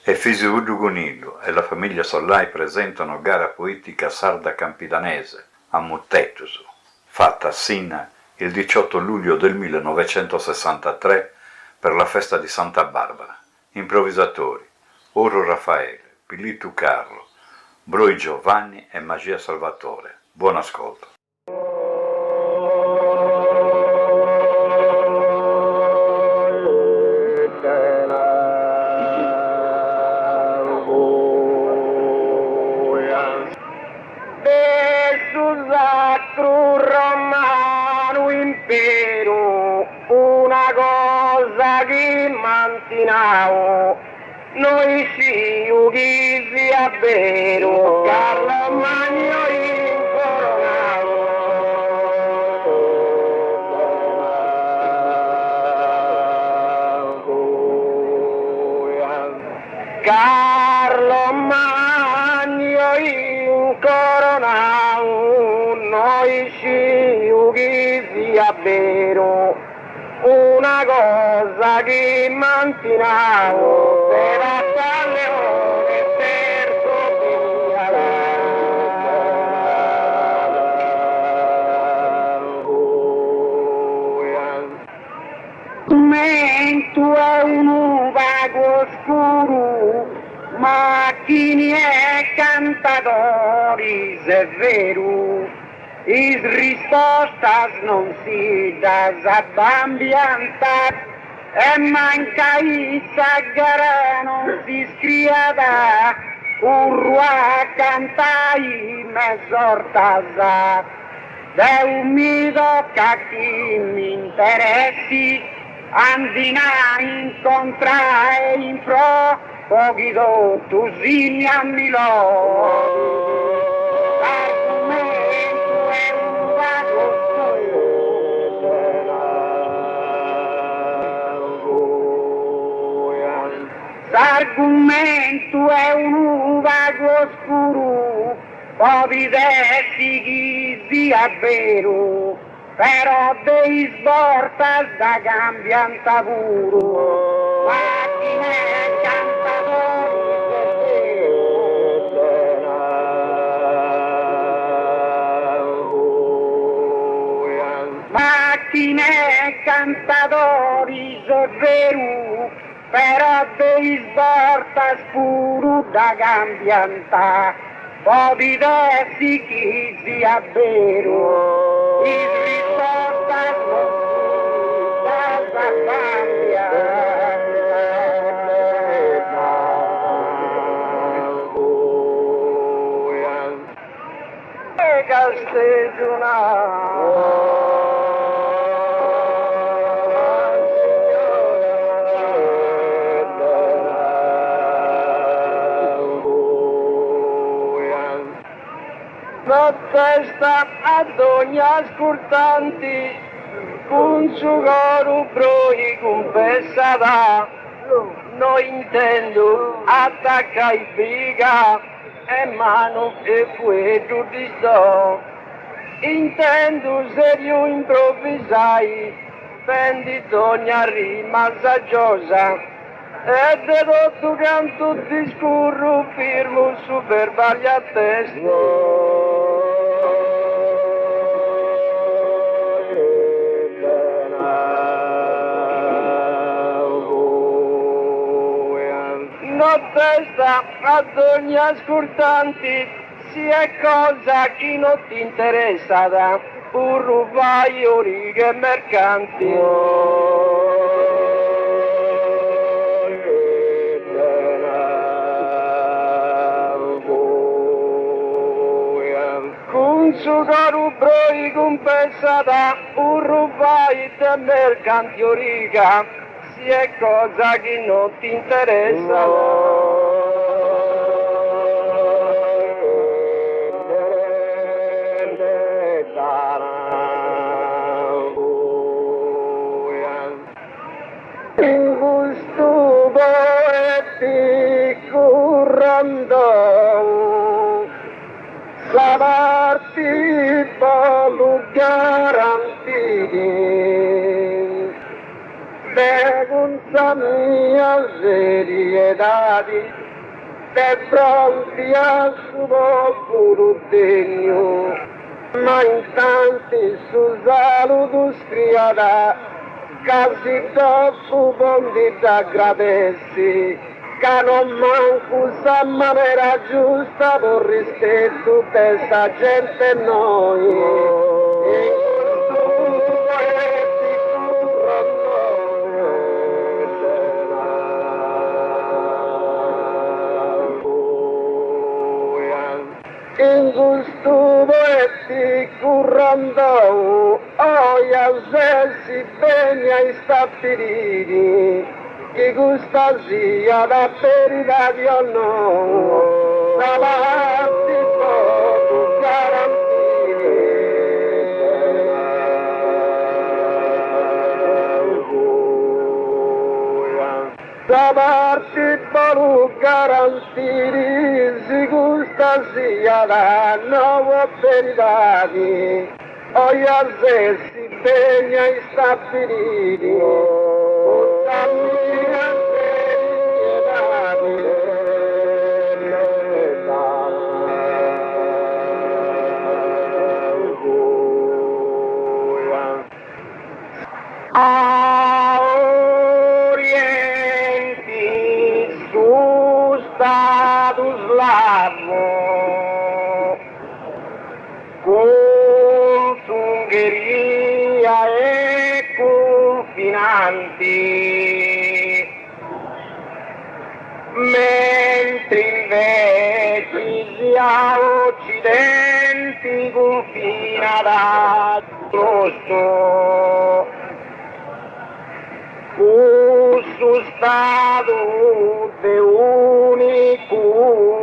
Efisio Dugunillo e la famiglia Sollai presentano gara poetica sarda campidanese a Muttetusu, fatta a Sinna il 18 luglio del 1963 per la festa di Santa Barbara. Improvvisatori: Oro Raffaele, Pilitu Carlo, Broi Giovanni e Magia Salvatore. Buon ascolto. Una cosa che mantinavo, noi si ughisi a vero, Carlo Magno incoronavo. Carlo Magno incoronavo, noi si ughisi a vero. Una cosa che mantinavo per le ore terzo tu è un vago oscuro, macchine e cantatori, se è vero. Is rispostas non si das abbambiantat e manca issa gara non si scriada urrua cantai mesortasa de un mi tocca chi mi interessi andina incontra e in pro pochi dottusini a Milò. L'argomento è un vago oscuro, poi dessi chi sia vero, però dei sbortas da cambianta puro, macchine e cantatori, macchine e cantatori, se è vero, però dei sbortas puro da cambianta, poi dessi chi sia vero, il risposta da cambia. La testa ad ogni ascoltanti, con suo coro broi confessata, non intendo attaccare i briga e mano e fuoco di sto, intendo serio improvvisai, vendito ogni rima saggiosa, e de tutto canto discorro firmo su verbali a testo. Non testa ad ogni ascoltanti, sia cosa che non ti interessa da urrubai, orighe e mercanti. Con suo caro broi compensata, urrubai e mercanti, origa, sia cosa che non ti interessa. Gusto poeti currando, salarti balu garantiti. Begun la mia serietà è pronti a suo puro degno, ma in tanti su saluto scriada, casi dopo bondi da gradessi, che non manco sa maniera giusta per rispetto per sta gente noi. In questo poeti currando, oia se si bene ai stabiliti, che questa sia la verità di o no, davanti poco garantire. Da parte poco garantire, si questa sia la nuova verità, oia se si bene ai stabiliti. Orienti su status slavo con Ungheria e confinanti, mentre invece si a occidenti confina da costo. Questo stato di unico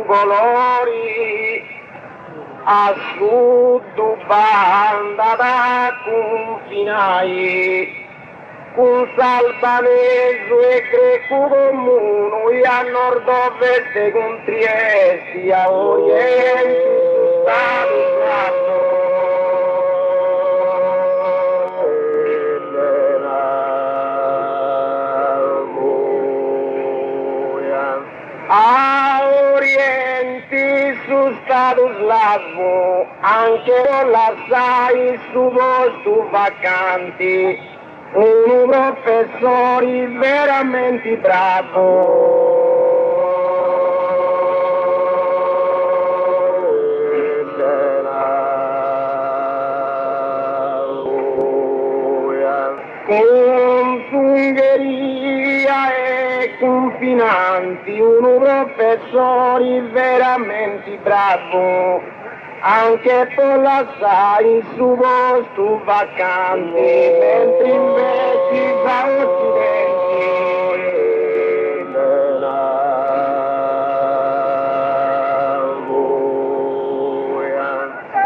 colori a sud banda da confinai con salbanese e greco comune a nord-ovest con Trieste a oriente stato a oriente su stato slavo, anche con l'assai su posto vacanti, un professore veramente bravo. Con Ungheria e confinanti, un professore veramente bravo, anche per l'assai su posto vacanti, mentre invece da occidenti,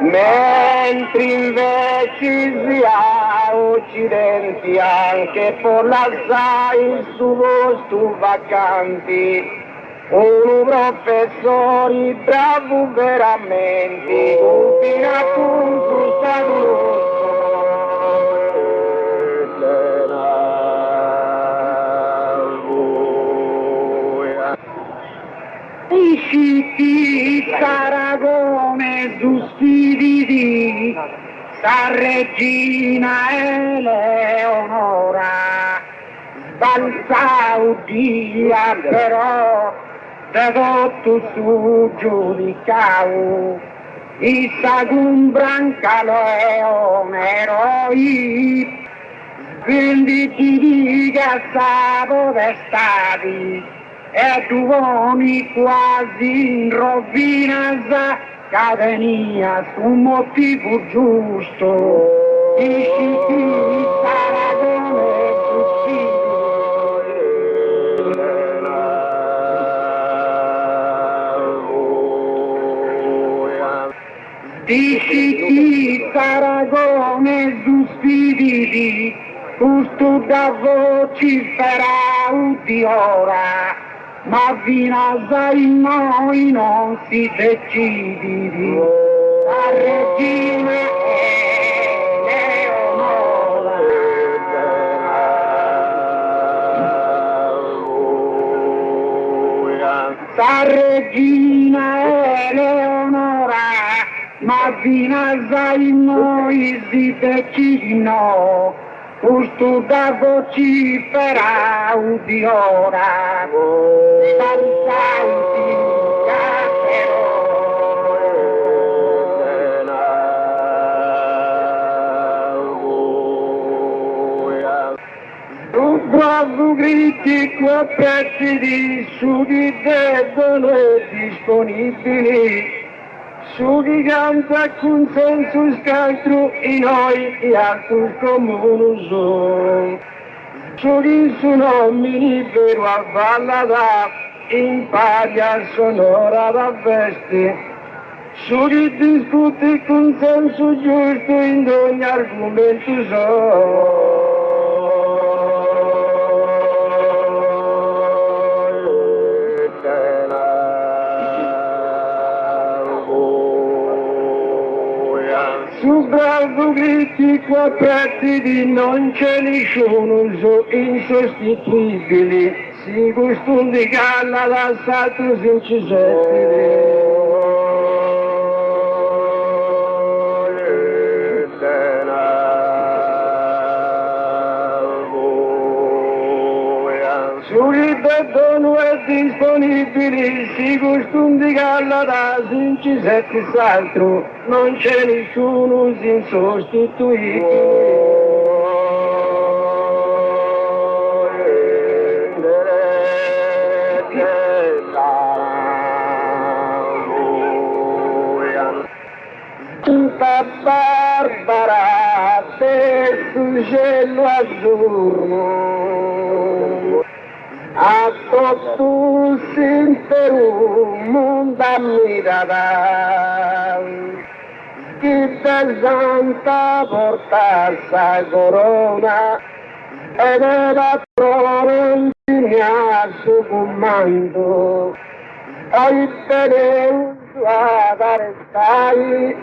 mentre invece si ha occidenti, anche per l'assai su posto vacanti, un professore bravo veramente, confina con Crustato dici chi Saragone su spiriti, sa regina Eleonora, sbalzau dia però, da tutto su giudicau, i sagun branca leone eroi, venditi di cassa potestati, e tu uomini quasi in rovina che venia su un motivo giusto, dici chi Saragone dici chi Saragone su spiriti, questo da vocifera di ora, ma fino a sai noi non si decidi, la regina è Leonora. Sa regina Eleonora, ma fino a noi si decino, giusto da vocifera di ora, bravo critico pezzi di su chi debbono e disponibili, su chi canta consenso scaltro in noi e altri comuni su chi sono mini vero a ballata in paglia sonora da vesti, su chi discute il consenso giusto in ogni argomento su bravo critico a partiti non ce ne sono insostituibili, si costumi di galla l'assalto sincisabile. Sui perdono è disponibili, si costumi di galla da sincisabile s'altro, non c'è nessuno insostituibile. Santa Barbara del cielo azzurro, a tutto s'intero mondo ammirerà, chi da santa porta sa corona ed era Florentini a suo comando, ai tenuto ad arrestare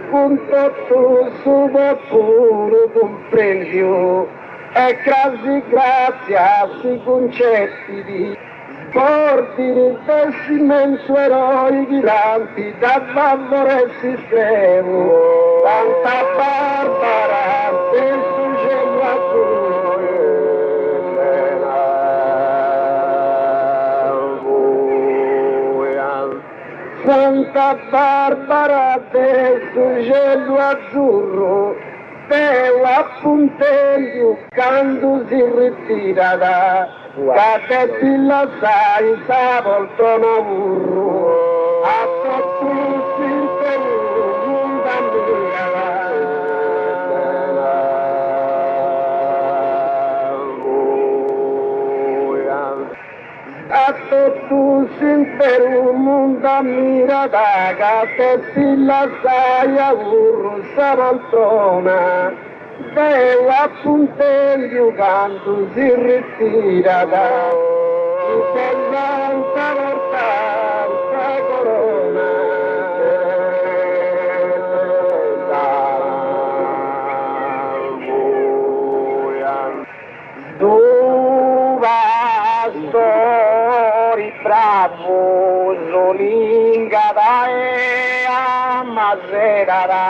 con tutto suo puro comprensio e quasi grazie a quei concetti di porti di vestimento eroici lampi da favoresi estremo, Santa Barbara del cielo azzurro, Santa Barbara del cielo azzurro, Deo appuntello quando si ritira da Catepilla sai sa voltona burro a tutto il Perù non a tutto il Perù non mira da Catepilla sai a burro sa voltona Deo appuntello quando si ritira da Santa portanza corona. Tu pastori bravo solinga da a Maserara,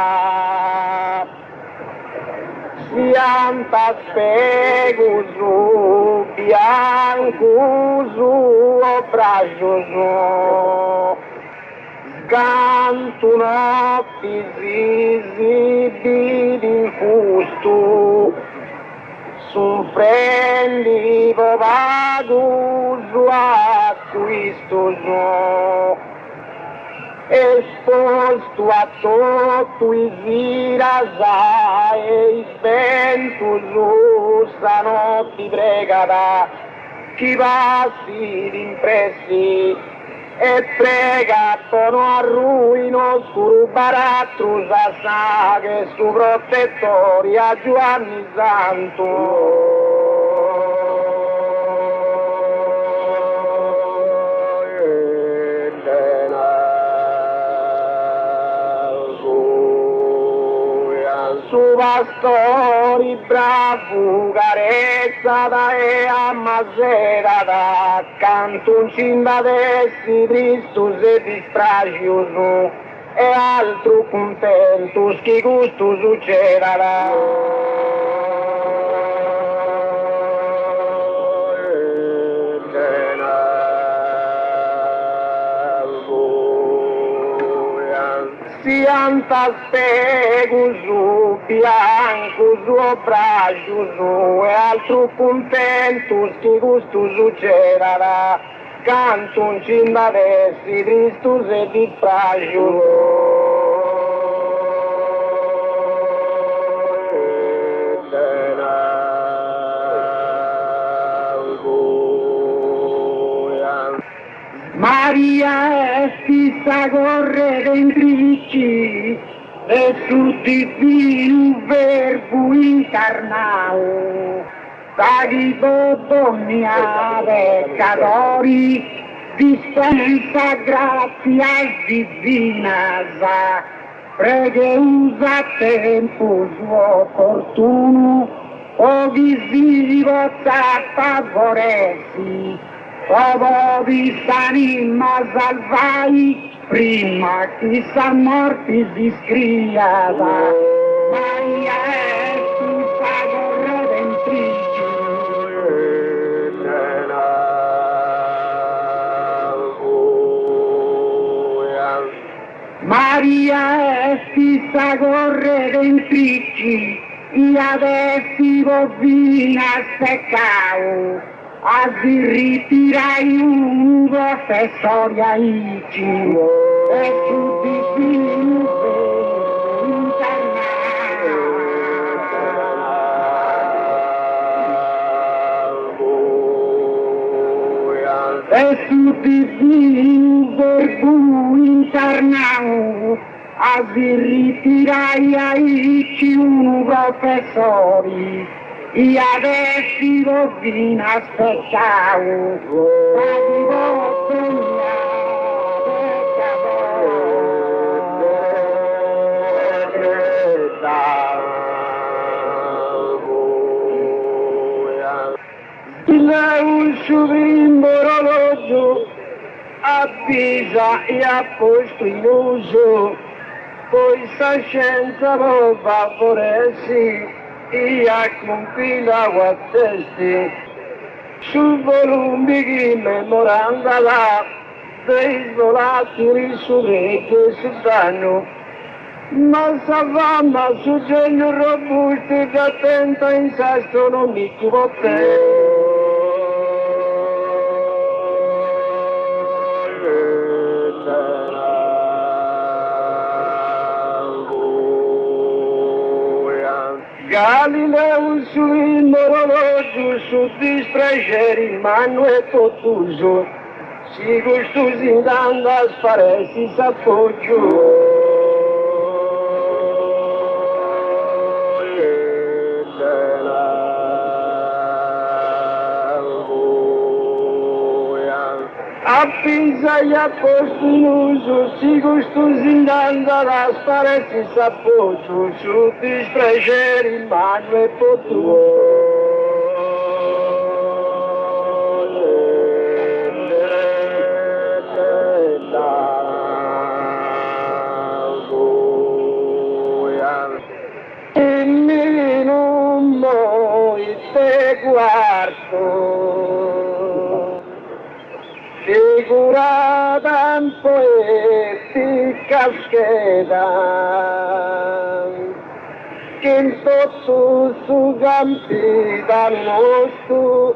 pianta spego su bianco su obraggioso, canto notti visibili in fusto, soffrendi vado su acquistoso, esposto a tutto i virasai e sventoso stanotte pregata chi passi d'impressi e prega tono a ruino scuro baratro sa che su protettori a Giovanni Santo. Su pastori bravo, carezzata e ammaserata, cantoncin da dessi, Cristo se dispracioso, e altro contento, che questo succederà. Si anta spego su bianco su braccio su e altro contento che questo succederà, canto un cimbadessi Cristo se dispraccio. Maria è fissa correre in trici e su divino verbo incarnato, dagli donna peccatori, dispensa grazia divina, prega usa tempo suo opportuno, o chi si vota favoresi. Dopo vista anima salvai, prima che sa morti si scriava, Maria è tutta corredentrice. Maria è fissa corredentrice, e adesso bovina seccao. A si ritirai un professore aici e su divino internato e su divino verbo internato a si ritirai aici un professore. E adesso lo vino aspettavo, ma di il suo orologio avvisa e ha posto in uso, poi sa scienza lo favoresi. E a compila guardesti sul volume che memoranda là dei svolati risurretti si danno, ma savama su genio robusto che attenta in sesto non mi equivoche. Galileo sull'orologio su dispregere in mano e pottuso, si gustosi andando a spare si s'appoggio. A Pisa e a posto in uso, si gustosi andando a spare si s'appoggio, su dispregere in mano e pottuso. E meno moi te guardo, figurata un poetica scheda, che in tutto su campi dal nostro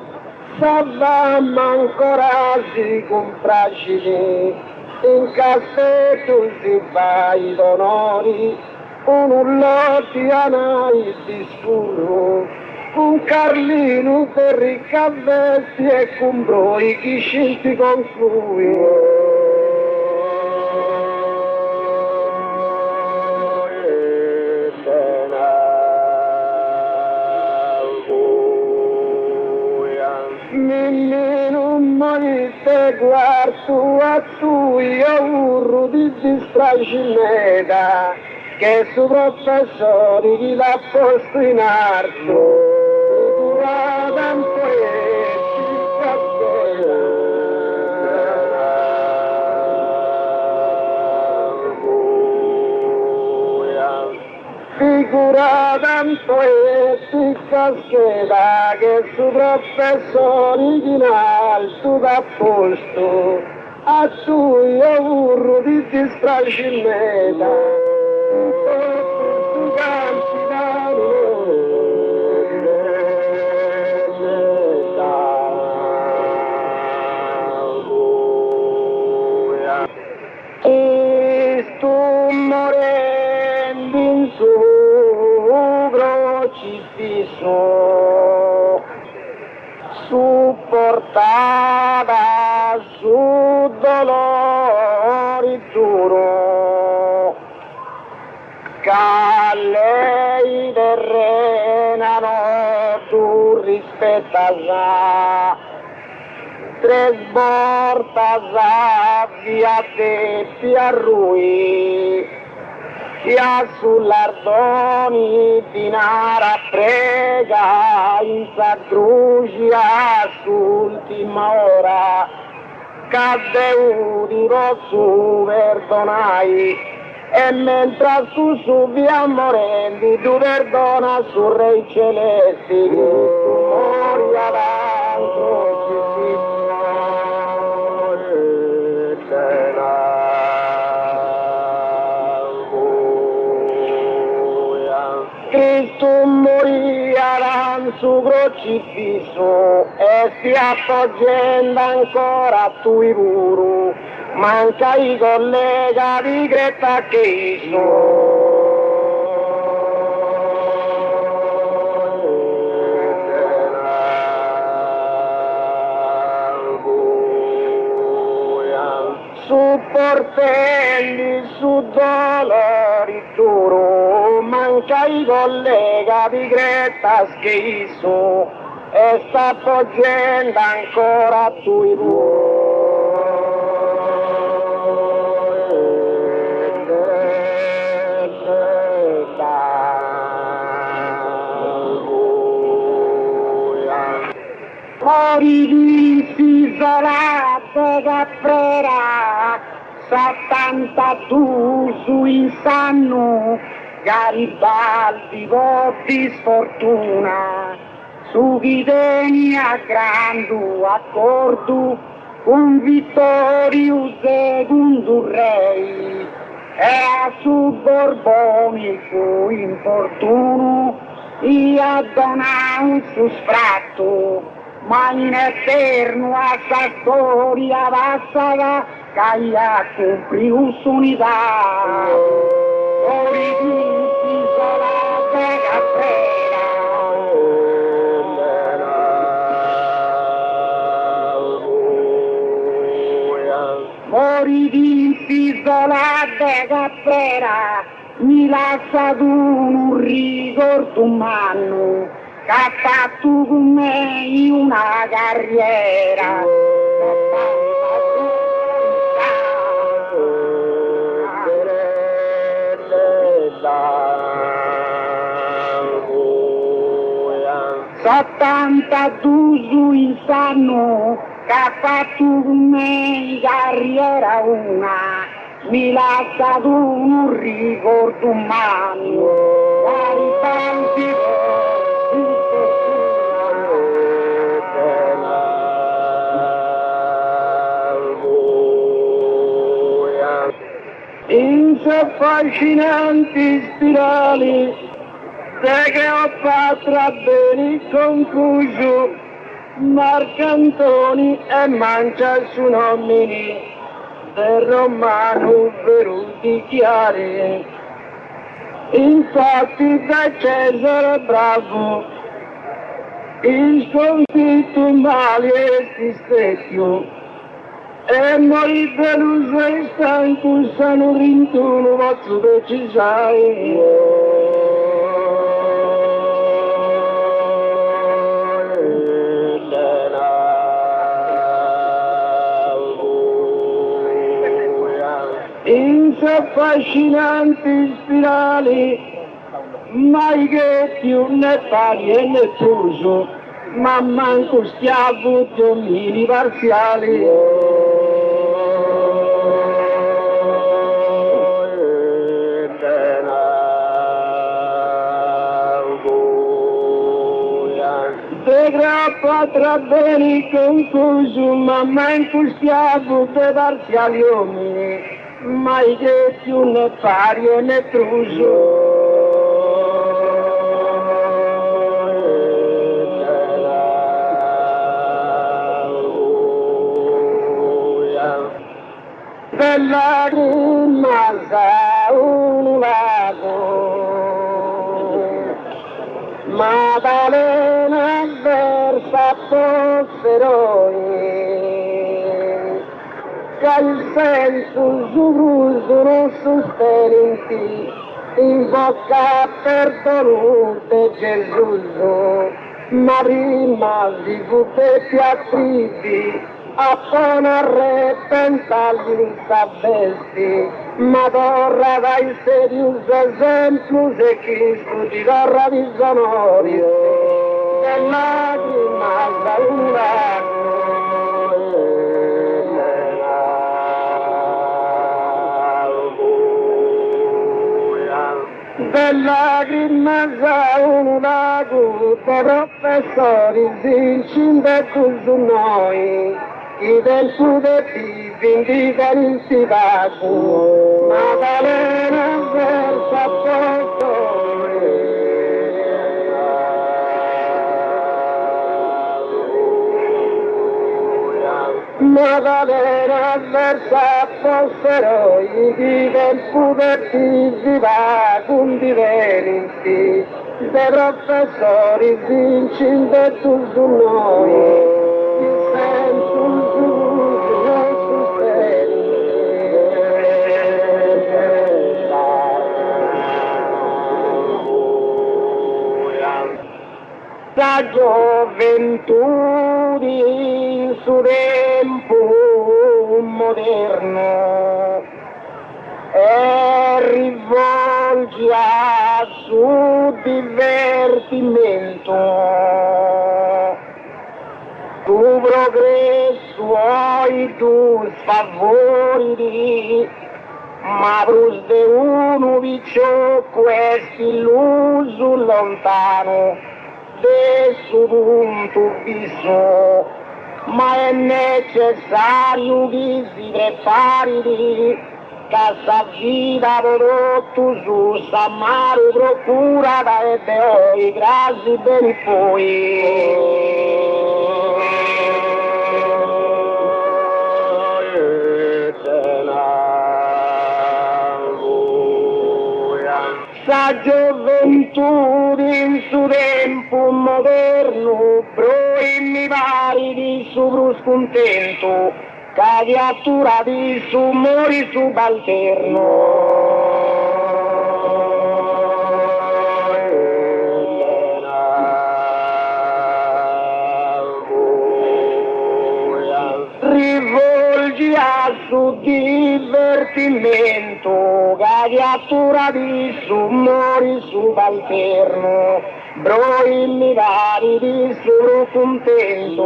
savamo ancora si compracili, in cassetto si fa i donori, un urlotti anai di scuro, un Carlino per ricavesti e con broi chi scelti con lui. Nemmeno mai te guardo a tu io urro di distracimeda, che su professori chi l'ha posto in arco, figurata un figurata un poetica scheda che su professori chi l'alto da posto a cui io urro di distracimeta tu canti da e sto morendo in su crocifisso supportata su dolori duro che lei terrenano tu rispetta tre sbortas via te piarrui sia sull'ardoni dinara prega in sagrugia sull'ultima ora cadde un rosso perdonai e mentre tu via morendi tu perdona su re celesti moria l'altro Cristo morì su crocifisso e si appoggiando ancora a tui puru, manca i collega di Greta che su portelli, su dolori duro, manca i collega di Greta schisso e sta appoggiando ancora tu i Mori di isolate caprera, 72 su insanno, Garibaldi votti sfortuna, su chi teni a grandu accordo, con Vittorio secondo re, e a su Borboni fu infortuno, ia donau su sfratto, ma in eterno a sta storia passata che ha compiuto unità. Ori tutti isolate caprera. Mori tutti isolate caprera, mi lascia tu un ricordo umano. Che ha fatto con me una carriera. Settantadue su insanno che ha fatto con me carriera una, mi lascia tu un ricordo umano. Garibaldi in affascinanti spirali te che ho fatto a bene confuso Marcantoni e Mancia su nomini del romano venuti chiari infatti da Cesare bravo il sconfitto male e si stecchio e noi deluso e stanco sono rintuno mazzo che ci sai. in affascinanti spirali, mai che più né pari e né truso, ma manco schiavo domini parziali. De grappa tra beni confuso, ma manco schiavo de parziali uomini, mai che più né pari e né truso. Bella rimasa un lago, Maddalena versa posseroi, che il senso giuruso non sostenenti, in bocca perdonute Gesù, ma rimasi futte piatribi, appena repentagli in sabesti, ma torra dai serius esempio se Cristo ti torra di sonorio, e lacrima saluta. De lacrima un lago, de professori vincinde su noi, i del pudeti vindica il sivago, Maddalena versa poco. Maddalena versa fossero i del pudeti sivagum diventi, dei professori vincinde su noi, il senso la gioventù di suo tempo moderno e rivolge a suo divertimento tu progresso e tu favori, ma brus de uno vicino questi l'uso lontano de su punto fisso, ma è necessario che si prepari casa vita prodotto su Samaro procura da e grassi beni poi. Sa gioventù in suo tempo moderno, broi mi pari di su bruscontento, cagliatura di su mori subalterno. Rivolgi a su divertimento, cagliatura di su mori subalterno, broi mi vari di su contento.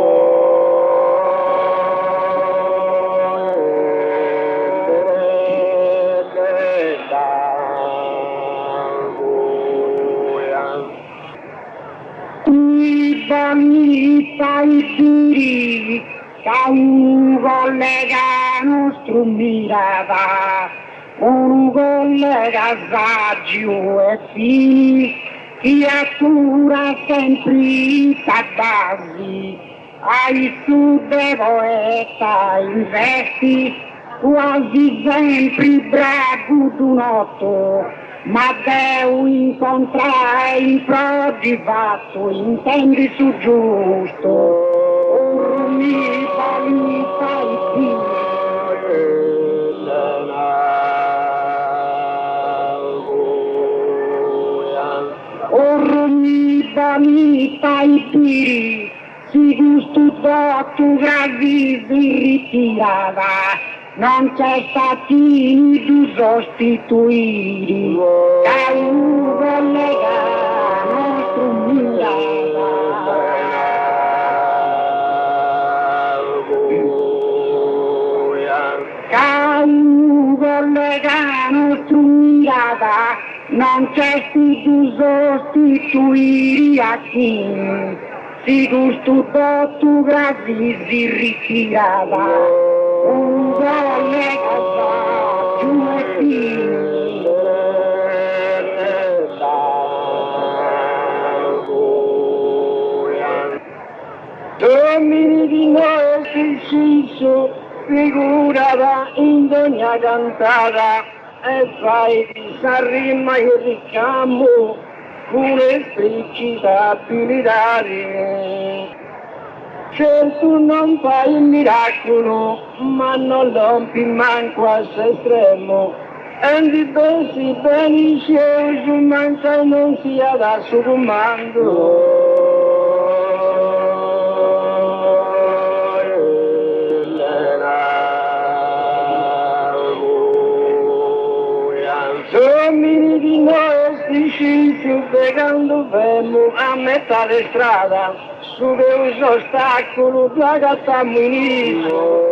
I bambini paesini che un collega nostro mirava, un collega saggio e fini, creatura sempre tabasi, ai su de poeta investi, quasi sempre bravo d'un otto. Ma devo incontrare in prodivato, intendi su giusto, mi valita il mi valita i piri, si gusto tu gravisi ritirava, non c'è stati di sostituire, che un collega nostro mirata, non c'è di sostituire a chi si gusto tu gradi si ritirava un collega giù e Domini di noi esercizio figurata in ogni cantata e fai di Sanremo il ricamo con esplicitabilità. Certo non fai il miracolo, ma non rompi manco a se estremo. E di pensi benissimo su manca non sia da suo comando. Domini di noi esercizio pregando fermo a metà di strada, su che un ostacolo da gattammo in iso.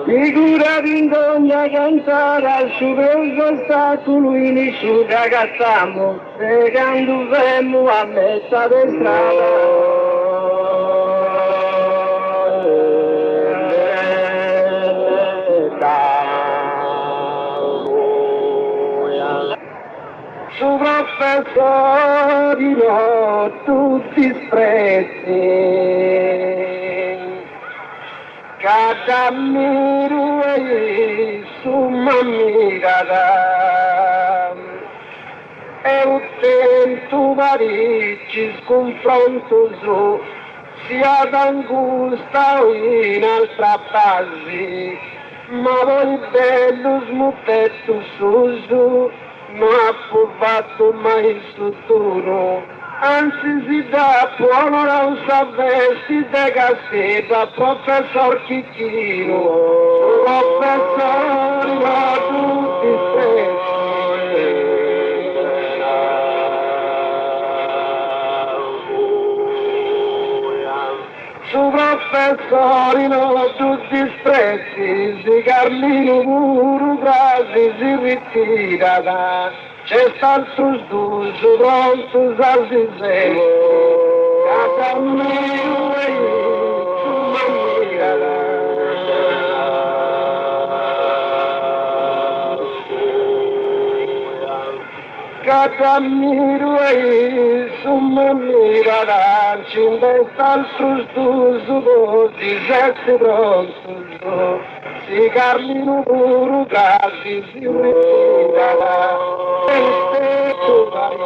Figurati in ogni cantata, su che un ostacolo in iso da gattammo, pregando fermo a metà di strada. Su professori no, tutti sprezzi, Cadammiru e su mammirada, e un tempo varici sconfronto su, sia d'angusta in altra base, ma voi bello smutetto su, non ha fatto mai il futuro, anzi si dà buono non sa vesti de cassetta, professor Chicchino, professori da tutti su professori no tutti stretti, si Carlino puro quasi si ritira da, c'è stato sduso pronto salsi se, Catamiro e su mammirada. Catamiro e su mammirada, c'è stato sduso così sette pronto, si Carlino puro quasi si ritira da, e tu vai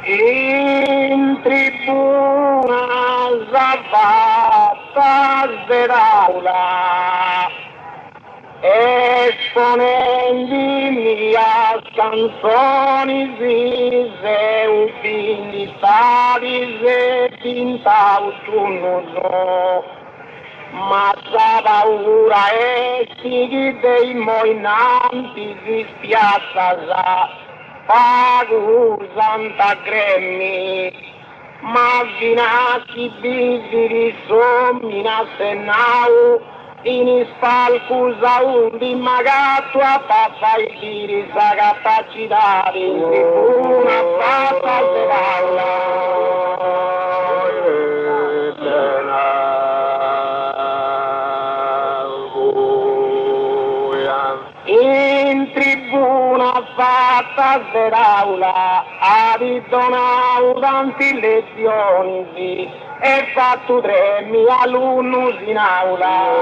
ci in tribuna zappata dell'aula, esponenti mia canzoni vise utilità se pinta autunno, ma la paura è che dei moinanti si spiazza pagu santa gremmi, ma vinassi bisiri sommina senau, in spalcusa undi magato a papa i tiri sa capacità di una papa in tribuna fatta dell'aula ha ridonato tanti lezioni e fatto 3.000 alunni in aula.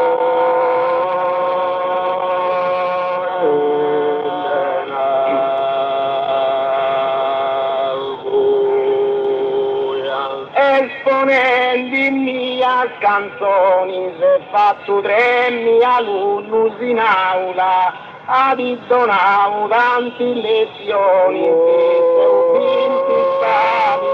Esponenti mia a canzoni, se fatto 3.000 alunni in aula, adidonavo tanti lezioni, che se un vinti stavi,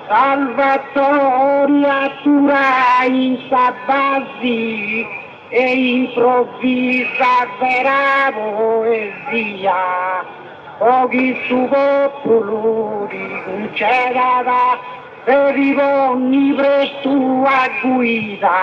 Salvatore Turai Sabasi e improvvisa vera poesia, pochi su popolo di concedata per i ponni presto a guida,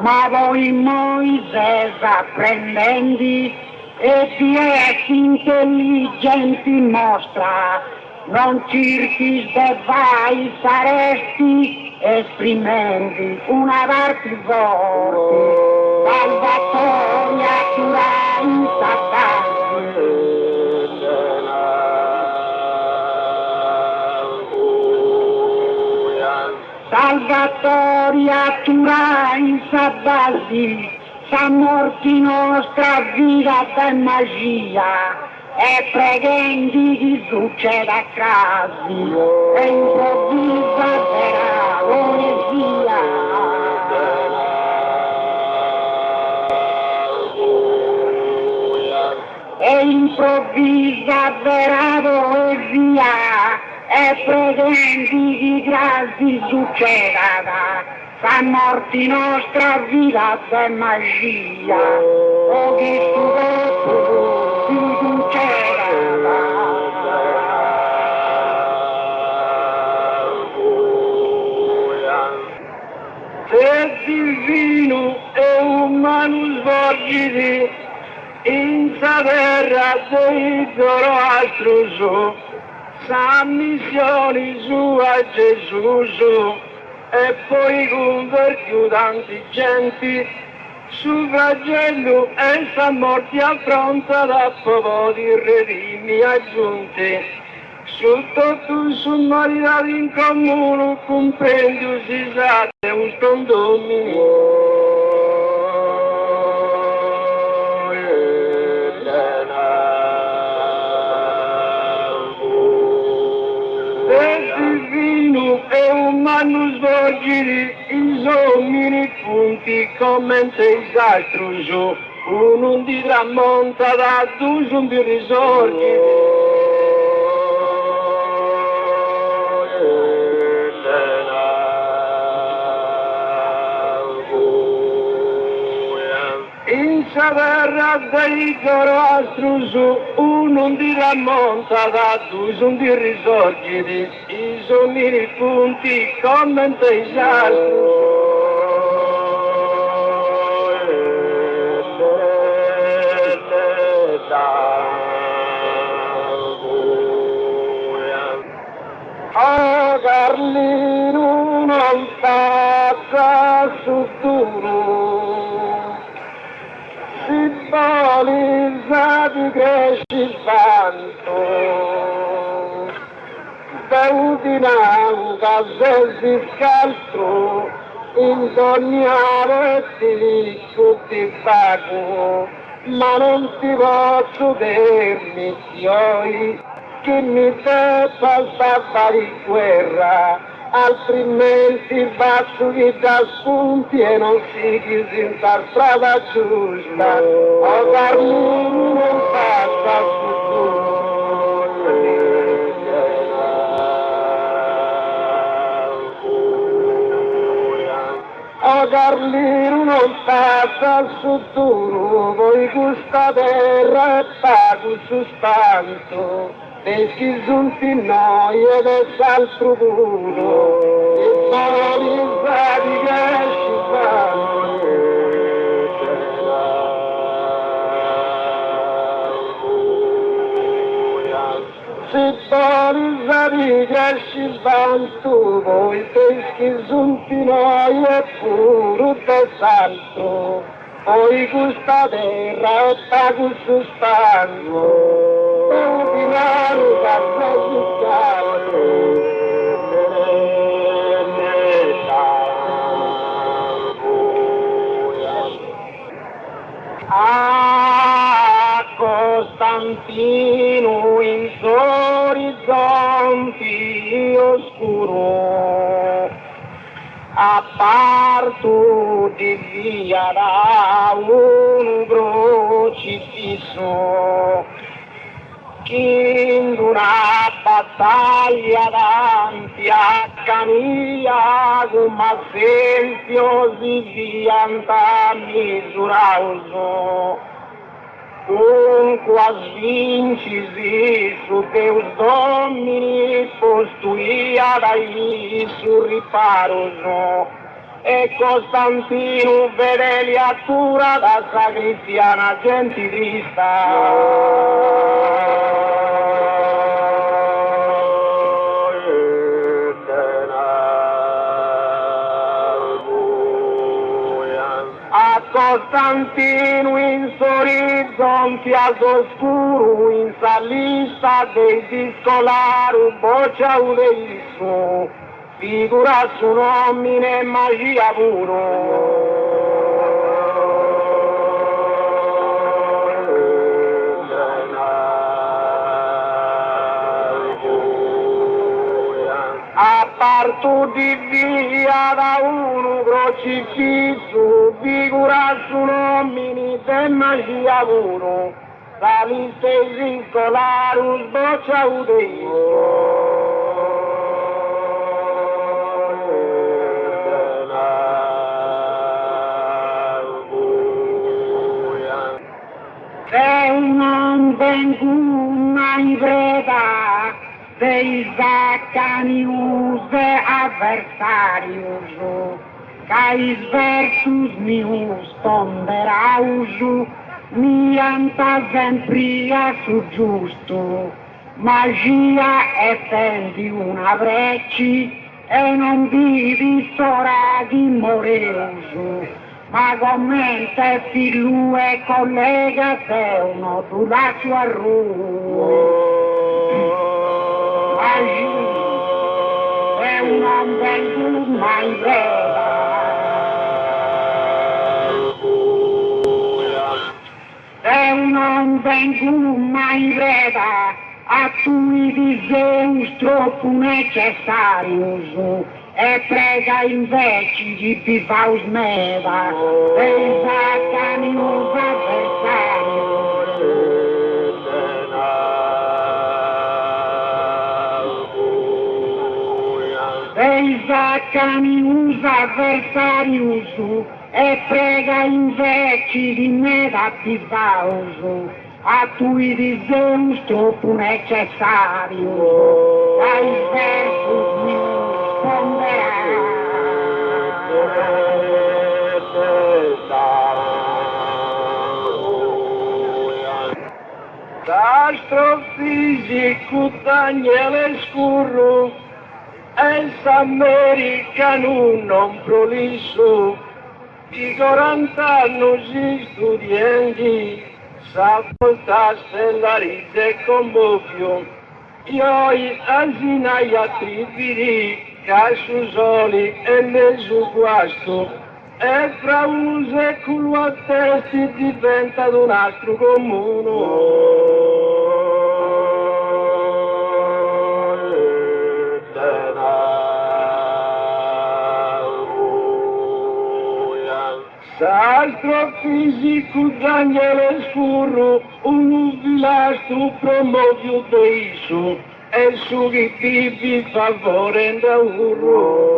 ma poi Moisè apprendenti e di essi intelligenti mostra, non cerchi se vai saresti esprimenti una parte forte, Salvatore Turai Sabasi. Salvatore Turai Sabasi, sa morti nostra vita per magia, e preghendi chi succede a crasi, e improvvisa vera poesia. E improvvisa vera poesia, e preghendi chi crasi succeda, sa morti nostra vita per magia, o chi tu se divino e umano svolgiti in sa terra dei Zoroastro su, sa missioni sua Gesù su, e poi convertì tanti genti su flagello e sa morti affronta da popolo di redimi aggiunti, su tutto su maritati in comune compendio si sa è un condominio. E umano svolgiti i sommi punti commenta i altri su, uno di tramonta da due sono di risorgiti. In sa terra dei Zoroastro su, uno di tramonta da due sono di risorgiti, i sommi punti commenta i altri. Oh Carlino non passa su duro, simbolizza di cresci il vanto, venuti nanca se si scaltro, in sognare ti tutti pago, ma non ti posso permettere che mi debba fare di guerra, altrimenti basso che da spunti e non si chiusi la strada giusta. O Carlino non passa su O Carlino non passa su duro, voi questa terra e pago su spanto. Peschi giunti noi ed è saltro duro, e valorizzati che ci fanno. Se valorizzati che ci fanno, voi peschi giunti noi e puro del salto, poi questa terra e pago su spanto. Ah Costantino in orizzonti oscuro, a parto di via da un crocifisso, che in una battaglia davanti a Camilla, come sempre si vianta misurauso, con quasi vincisi su Deus Domini postuia dai su riparoso, e Costantino vede liatura da sacristiana gentilista. A Costantino in orizzonti all'oscuro, in salista dei discolari, boccia udeisso, figura su nomine magia puro. A parto di via da uno crocifisso, figura su nomini de magia puro, saliste discolari, boccia udeisso. Se non vengono mai preda, dei zaccanius avversarius, cais versus mius ponderaus, mianta sempre su giusto, magia effendi una brecci e non vivi sora di moreus, ma commente figlio e collega se uno tu la sua rua. E non vengo mai vera, e non vengo mai vera, a tui di Zeus troppo necessarius, e prega invece di vivaus meva, e zaccanius avversarius. E zaccanius avversarius, e prega invece di me da vivaus, a tui di Zeus troppo necessario, dai versus mius ponderare. Astrofisico Daniele Scurro, es americano non prolisso, di 40 anni studenti, s'apportasse la ride con bocchio, io asinai attribiti, cassusoli e mezzo guasto, e fra uso e culo a testi diventa un altro comune. Astrofisico Daniele Scurro, un pilastro promovio deiso, e su chi vivi favore da urro.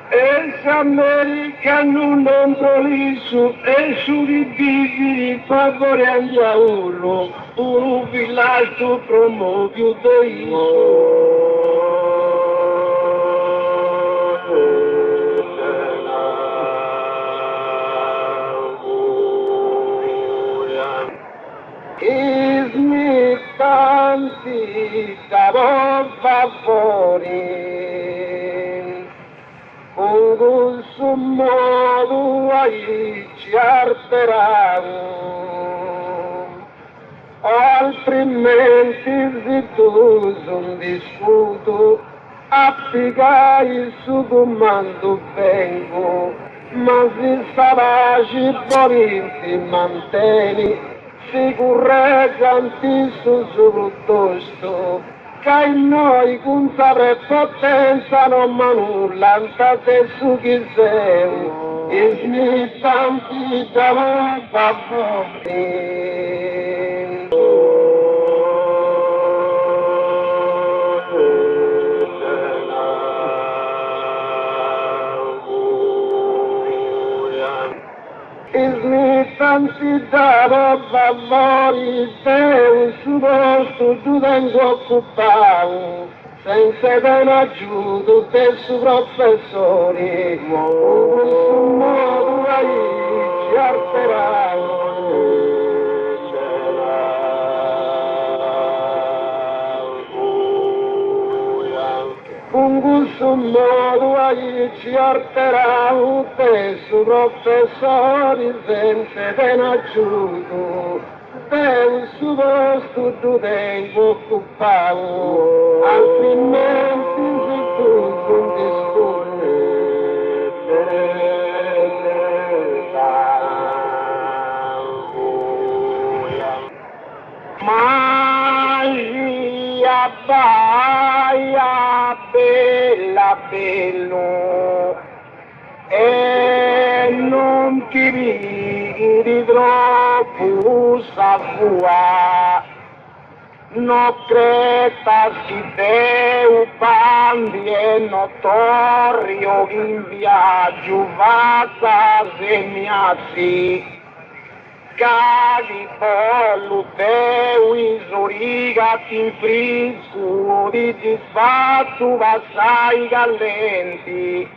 Es americano non prolisso, e su chi vivi favore a urro. Un villaggio promovio deiso. Ismitanti da buon favore, con questo modo ci arteramo. Altrimenti se tu un discuto Appigai su comando vengo, ma se stavaci volenti manteni, si correggianti su sopruttosto, che noi con sapre potenza non manullanta se su chi sei, e smittanti da favore. Smittanti da favori, sei su posto tu tengo occupato, senza ben aiuto del suo professore, questo modo ci arterai. Con questo modo ci arterà un testo, professori, senza ben aiuto, del suo posto tu tempo occupato, altrimenti se tu non ti Magia baia bella bello e non ti ridi troppo savua, no creta si deu pandi e notorio in viaggio vasa semiazzi. Cadi pollo, teu isorigati in frisco, di disfatto vassai gallenti,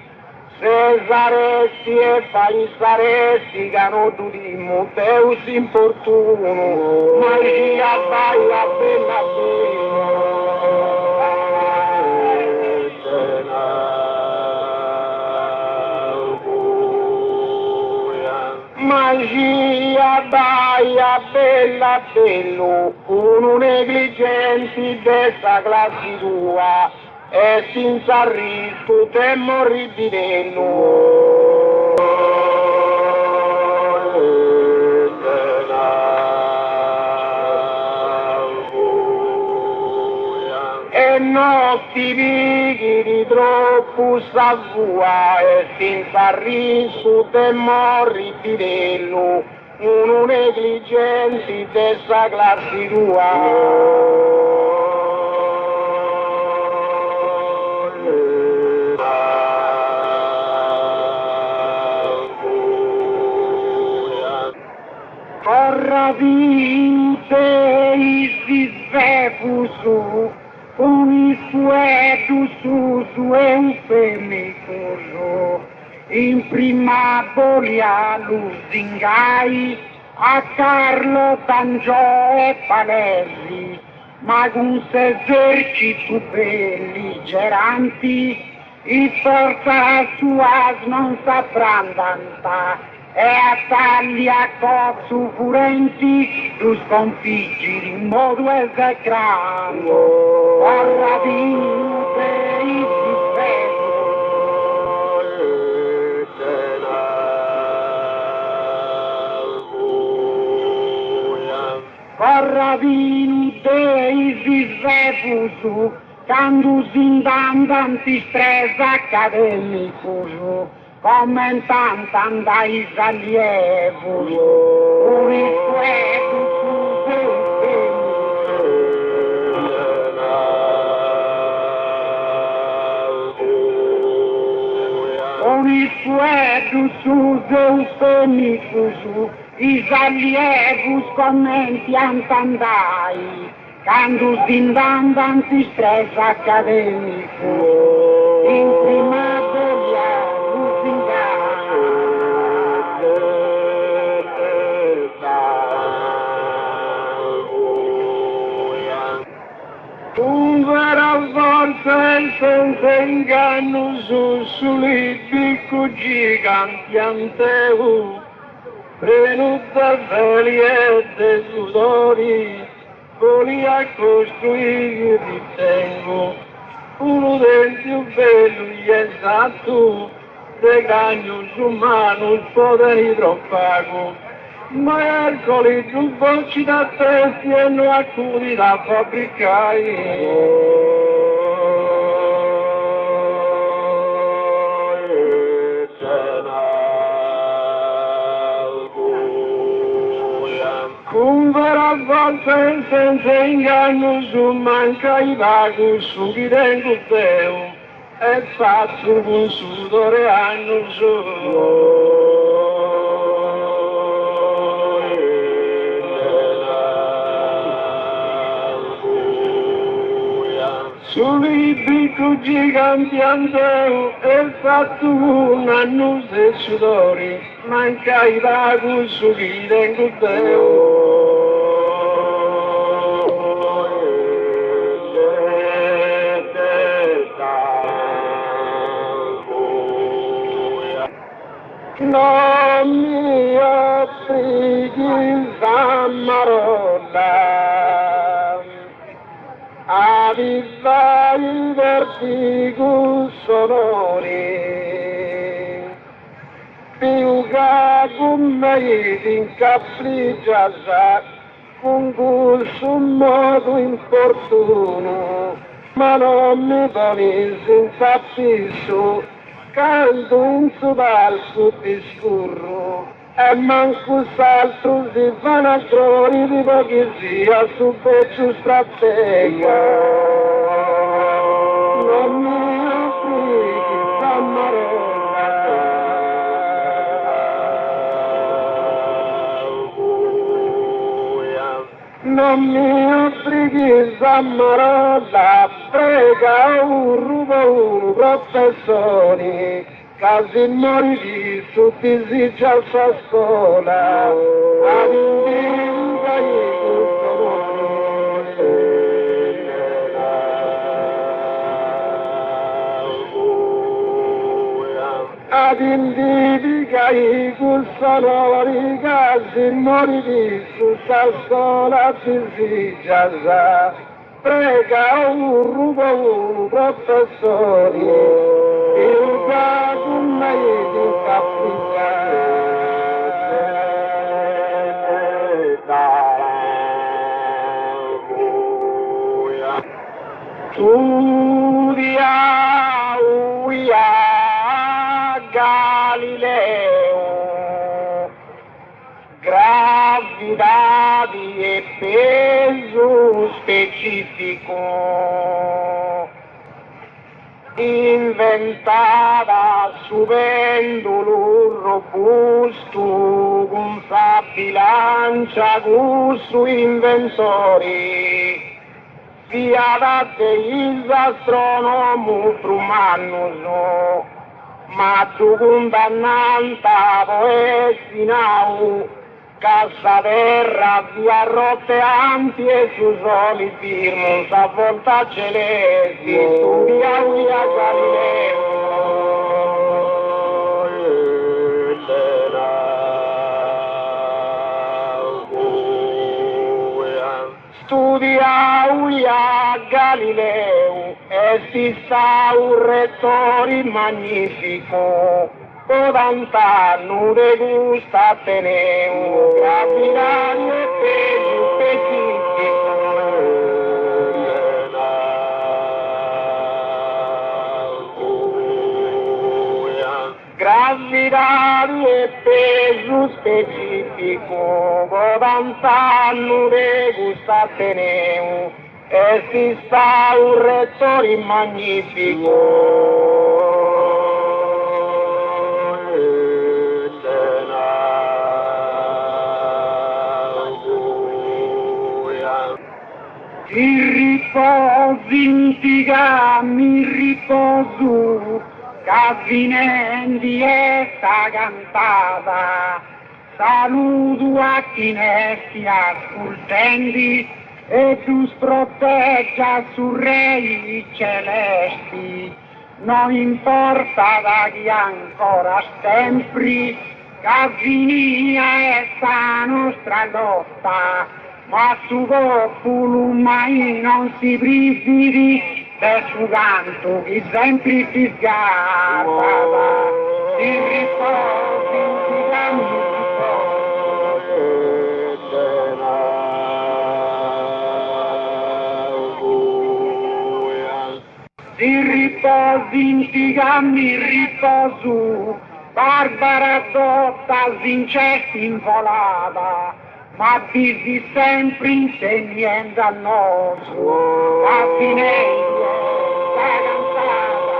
se saresti e fai saresti, cano tu di Deus importuno, magia vai a bella Magia baia bella bello, uno negligenti dessa classe tua, e senza rischio te morri di e non ti pighi di troppo savua e senza rischio te morri fidello, uno negligenti dessa classe tua. Corra vinte si svefusu, un issuetu su e un fenicoso, in prima bolia lusingai a Carlo Tangio e Palerri, ma con eserciti belligeranti, i forza sua non sapranno andare. E a tagli a cozzo furenti, tu sconfiggi in modo esecrando, guarda di i Corradini dei sisvefusu, quando zindandanti stress accademico, commentando andai allievo, un issueto su eufemico, i allievos commenti andai, quando zindandanti stress accademico, in prima voglia un vero forza e senza inganno su libri giganti anteu, prenuta veli e tesori, volia costruire ritengo, uno dei più belli esatto, de cagnos humanos podem hidropago. Mercoledì tu voci da testi e non accudi da fabbricare. Cum vera volte senza inganno su manca i vaghi su chi tengo teu e faccio un sudore anno sui bicco giganti andeu e fatto un anno se sudori manca i vaghi su chi tengo teu. Non mi afflighi Zammarola, avviva i vertigini sonori, più che con me in capriccia con gusto un modo importuno, ma non mi doni senza pisso. Canto in su balzo ti scurro e manco s'altro si vanaglori di poesia su pezzo stratega. Non mi afflighi Zammarola, non mi afflighi Zammarola, prega un professori, casi moriti su ti già sa scuola, ad indivica i sonori, casi moriti su sa scuola ti già sa. Prega un professori, il caso mai di studia uia Galileo, gravidade e peso specifico, inventada su pendolo robusto, con sa bilancia gusto inventori, via da te astronomo trumannoso, ma tu condannanta poessinau, cassa terra via roteanti e su soli firmo sa volta celesti studia via Galileo studia via Galileo e si sta un rettore magnifico. 40 anni de gusta teneu, gravidade e peso specifico. Gravidade e peso specifico, 40 anni de gusta teneu, e si sta un rettore magnifico. Mi riposo intiga, mi riposo, cavinendi e sta cantata, saluto a chi ne stia ascoltando e tu proteggia su rei celesti, non importa da chi ancora sempre, cavinia è sta nostra lotta, ma su popolo mai non si brividi, per su canto che sempre si sgarba, si riposi, si cambia. Si riposi, si cammi riposo, Barbara dotta, incesti in volata, ma vivi sempre insegnando a noso, a fineggio, sta cantata.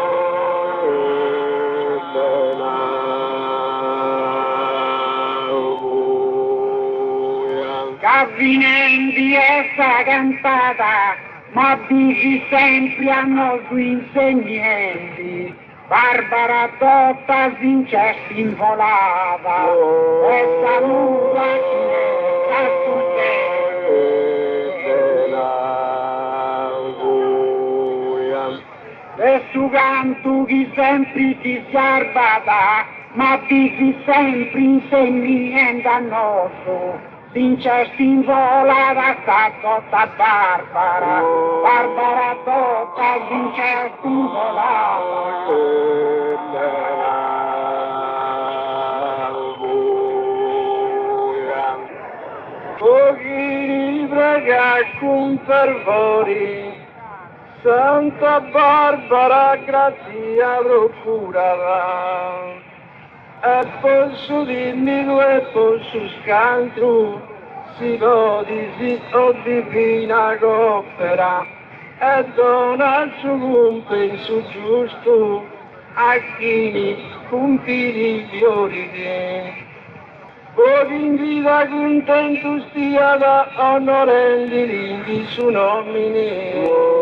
Cavinendi essa cantata, ma dici sempre a noi insegnanti, Barbara Totta vincesti in volata, e saluta chi è e su canto chi sempre ti sgarbata, ma dici sempre insegnante a nostro. Vincesti in volata sta Totta Barbara, Barbara Totta vincesti in volata. Pochi prega con fervori, Santa Barbara grazia procurava. E posso dirmi due posso scantro, si lodi o divina coopera, e dona il suo compenso giusto a chi compiti gli origini. Poi in vita contento stia da onorendi linghi su nomini.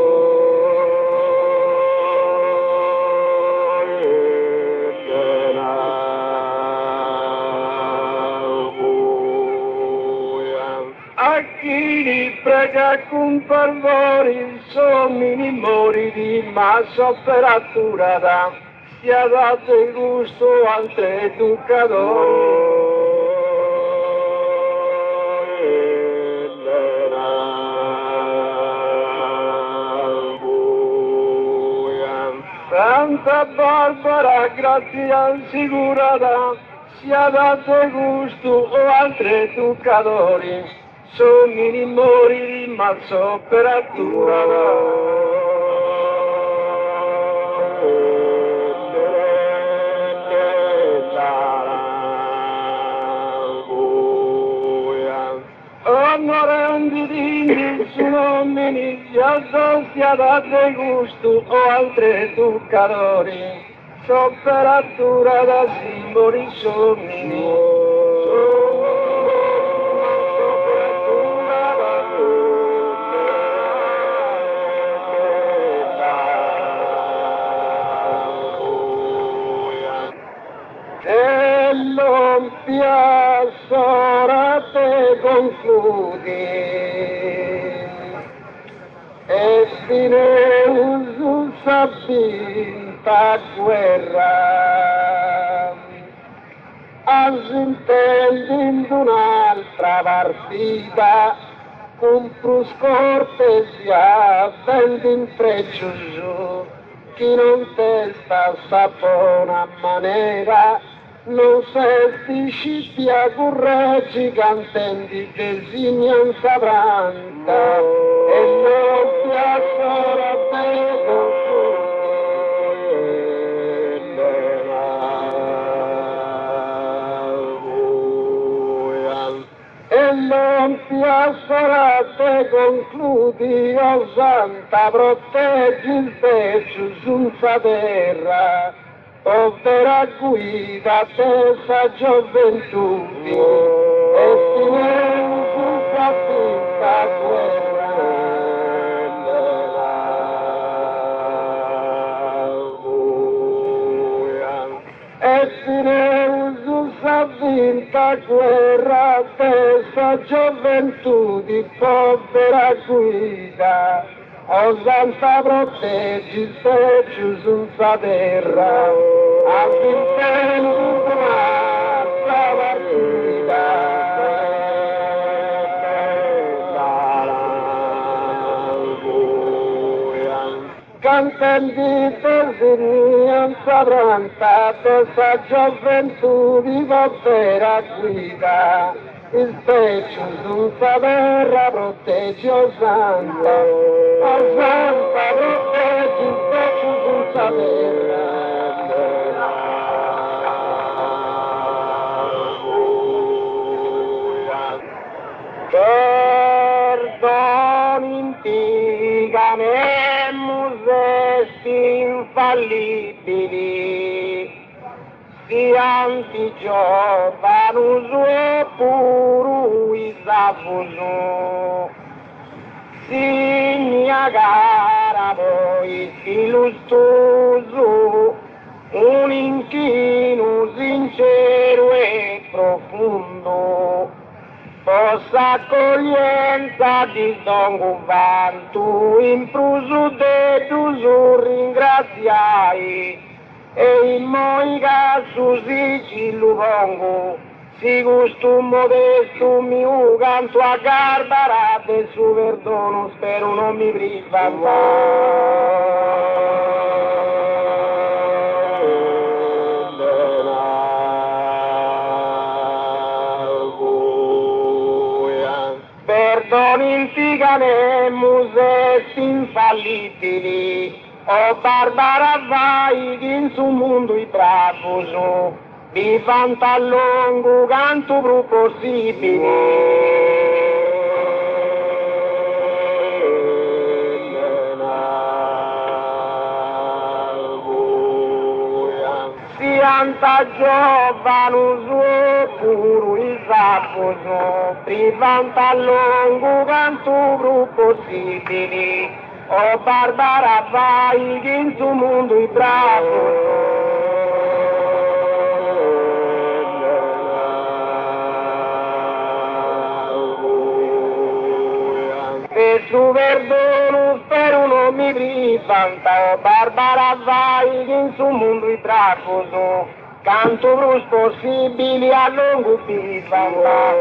A chi prega con fervore sommi mori di massa operatura da sia dato gusto altre educatori. Santa Barbara grazia assicurata sia dato gusto o altre educatori. Sommi mori di massa operatura. Onorendi di su nomini sia date gusto o altre educatori. Operatura da simboli sommi. Ora te concludi e fine uso sabinta guerra intendendo un'altra partita con più scortesia vendi in freccio chi non testa sta buona maniera non sei scipia correggi cantendi designianza branta e non ti ancora vedo e non ti assorate concludi o santa proteggi il peggio senza terra povera guida tesa gioventù e silenzio fatica guerra e silenzio vinta guerra tesa gioventù di povera guida o santa proteggi se giù senza terra all'interno della partita contenti non sapranno questa gioventù di vera guida. Il peggio senza terra protegge o santa, o santa protegge il peggio senza terra. Perdoni intiganemus est infallibili, sianti giovanus e purui safusu, signa gara voi illustusu, un inchino sincero e profondo, possa accoglienza di Don Guvantu, in prusu de tusu ringraziai, e in moiga su sigillu pongo, si gusto modesto mi uganto a garbara, del suo perdono spero non mi priva Perdoni intiganemus est infallibili, o barbara vai in su mondo i bravuso, vi fantallongo canto pro possibile. Sianta giovanus e puro il saposo, privanta lungo canto pro possibili, o barbara vai in su mondo i bravo. E su perdono spero non mi privanta, o barbara vai in su mondo i bravo. Canto pros possibili a lungo privanta.